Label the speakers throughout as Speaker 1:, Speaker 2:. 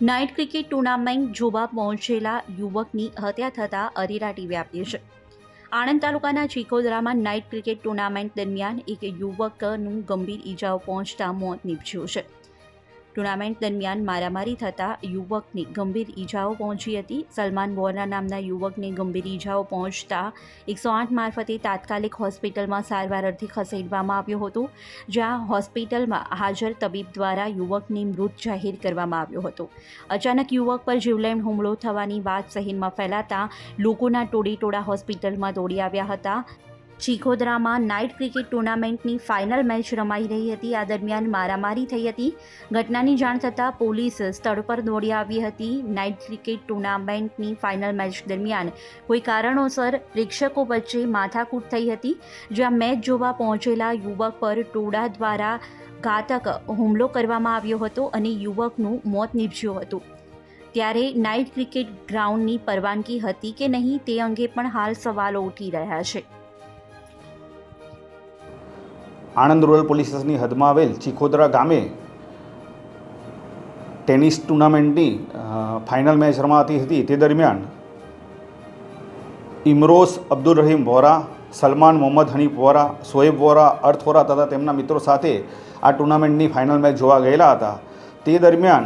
Speaker 1: Night cricket tournament જોવા પહોંચેલા યુવકની હત્યા થતાં અરેરાટી વ્યાપી છે. આણંદ તાલુકાના ચીખોદરામાં નાઇટ ક્રિકેટ ટુર્નામેન્ટ દરમિયાન એક યુવકનું ગંભીર ઈજાઓ પહોંચતા મોત નીપજ્યું છે. ટુર્નામેન્ટ દરમિયાન મારામારી થતાં યુવકને ગંભીર ઈજાઓ પહોંચી હતી. સલમાન વોરા નામના યુવકને ગંભીર ઈજાઓ પહોંચતા 108 મારફતે તાત્કાલિક હોસ્પિટલમાં સારવાર અર્થે ખસેડવામાં આવ્યો હતો, જ્યાં હોસ્પિટલમાં હાજર તબીબ દ્વારા યુવકને મૃત જાહેર કરવામાં આવ્યો હતો. અચાનક યુવક પર જીવલેણ હુમલો થવાની વાત શહેરમાં ફેલાતા લોકોના ટોળેટોળા હોસ્પિટલમાં દોડી આવ્યા હતા. ચીખોદરામાં નાઇટ ક્રિકેટ ટુર્નામેન્ટની ફાઇનલ મેચ રમાઈ રહી હતી. આ દરમિયાન મારામારી થઈ હતી. ઘટનાની જાણ થતાં પોલીસ સ્થળ પર દોડી આવી હતી. નાઇટ ક્રિકેટ ટુર્નામેન્ટની ફાઇનલ મેચ દરમિયાન કોઈ કારણોસર પ્રેક્ષકો વચ્ચે માથાકૂટ થઈ હતી, જ્યાં મેચ જોવા પહોંચેલા યુવક પર ટોળા દ્વારા ઘાતક હુમલો કરવામાં આવ્યો હતો અને યુવકનું મોત નીપજ્યું હતું. ત્યારે નાઇટ ક્રિકેટ ગ્રાઉન્ડની પરવાનગી હતી કે નહીં તે અંગે પણ હાલ સવાલો ઉઠી રહ્યા છે.
Speaker 2: આણંદ રૂરલ પોલીસ સ્ટેશનની હદમાં આવેલ ચીખોદરા ગામે ટેનિસ ટુર્નામેન્ટની ફાઇનલ મેચ રમાતી હતી. તે દરમિયાન ઇમરોઝ અબ્દુલ રહીમ વોરા, સલમાન મોહમ્મદ હનીફ વોરા, શોએબ વોરા, અર્થ વોરા તથા તેમના મિત્રો સાથે આ ટુર્નામેન્ટની ફાઇનલ મેચ જોવા ગયેલા હતા. તે દરમિયાન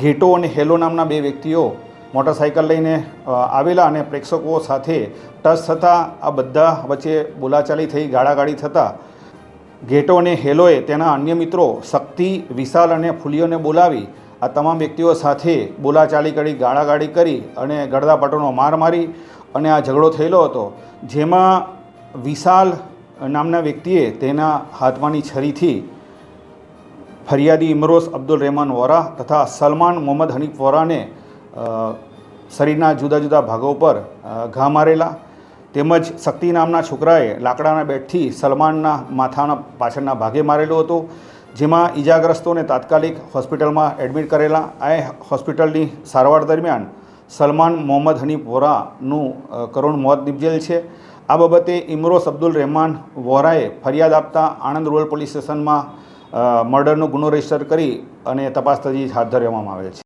Speaker 2: ઘેટો અને હેલો નામના બે વ્યક્તિઓ મોટરસાઇકલ લઈને આવેલા અને પ્રેક્ષકો સાથે ટચ થતાં આ બધા વચ્ચે બોલાચાલી થઈ, ગાળાગાળી થતાં ઘેટો અને હેલોએ તેના અન્ય મિત્રો શક્તિ, વિશાલ અને ફુલિયોને બોલાવી આ તમામ વ્યક્તિઓ સાથે બોલાચાલી કરી, ગાળાગાળી કરી અને ગળદાપટોનો માર મારી અને આ ઝઘડો થયેલો હતો, જેમાં વિશાલ નામના વ્યક્તિએ તેના હાથમાંની છરીથી ફરિયાદી ઇમરોઝ અબ્દુલ રહેમાન વોરા તથા સલમાન મોહમ્મદ હનીફ વોરાને શરીરના જુદા જુદા ભાગો પર ઘા મારેલા, તેમજ શક્તિ નામના છોકરાએ લાકડાના બેટથી સલમાનના માથાના પાછળના ભાગે મારેલો હતો, જેમાં ઈજાગ્રસ્તોને તાત્કાલિક હોસ્પિટલમાં એડમિટ કરેલા. આ હોસ્પિટલની સારવાર દરમિયાન સલમાન મોહમ્મદ હનીફ વોરાનું કરુણ મોત નીપજેલ છે. આ બાબતે ઇમરોઝ અબ્દુલ રહેમાન વોરાએ ફરિયાદ આપતા આણંદ રૂરલ પોલીસ સ્ટેશનમાં મર્ડરનો ગુનો રજીસ્ટર કરી અને તપાસ તજવીજ હાથ ધરવામાં આવેલ છે.